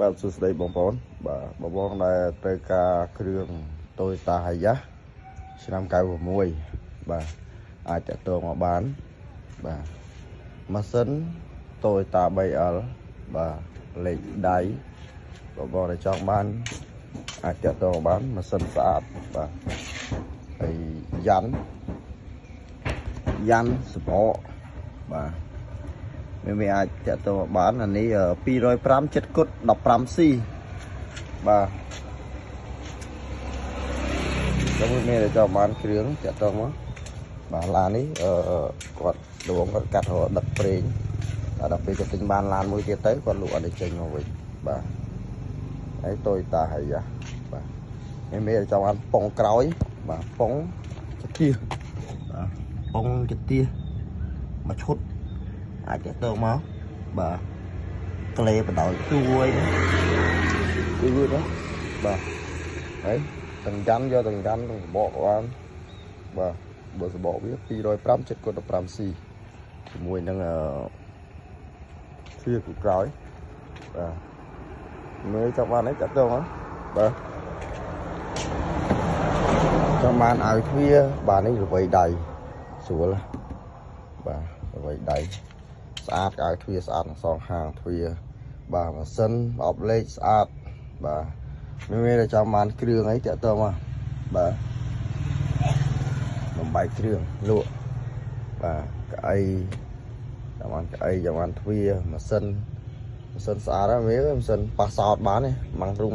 បាទសួស្តីបងប្អូនបាទបងដែលត្រូវការគ្រឿង Toyota Hiace ឆ្នាំ96បាទអាចតាក់ទងមកបានបាទម៉ាស៊ីន Toyota 3L បាទលេខដៃបងដែលចង់បានអាចតាក់ទងមកបានម៉ាស៊ីនស្អាតបាទហើយយ៉ាន់សបកបាទមានអាចតាក់ទងមកបានអានេះ205ចិត្តគុត 15C បាទចាំមានតែចង់បានគ្រឿងតាក់ទងមកបាទឡាននេះគាត់ដងគាត់កាត់រកដឹកប្រេងដល់ពេលគាត់ទិញបានឡានមួយទៀតទៅគាត់លក់អត់ឲ្យចេញមកវិញបាទហើយ Toyota Hiace បាទមានតែចង់បានប៉ុងក្រោយបាទប៉ុងចទាបាទប៉ុងចទាមួយឈុតអាចតាក់ទងមកបាទក្លេបដោយទួយណាបាទហើយទាំងចាំយកទាំងចាំទាំងបកបានបាទបើសបកវា205ចិត្តគាត់ 15C ជាមួយនឹងទ្វារពីក្រោយបាទមើលចង់បានអីតាក់ទងមកបាទចង់បានឲ្យទ្វារបាទនេះរវៃដៃស្រួលបាទរវៃដៃស្អាតឲ្យទ្វារស្អាតទាំងសងខាងទ្វារបាទម៉ាស៊ីនអបលេខស្អាតបាទមានតែចង់បានគ្រឿងអីតាក់ទងមកបាទបំបែកគ្រឿងលក់បាទក្អីចង់បានក្អីចង់បានទ្វារម៉ាស៊ីនស្អាតហើយមានម៉ាស៊ីនប៉ះសោតបានទេម៉ាំងទ្រុង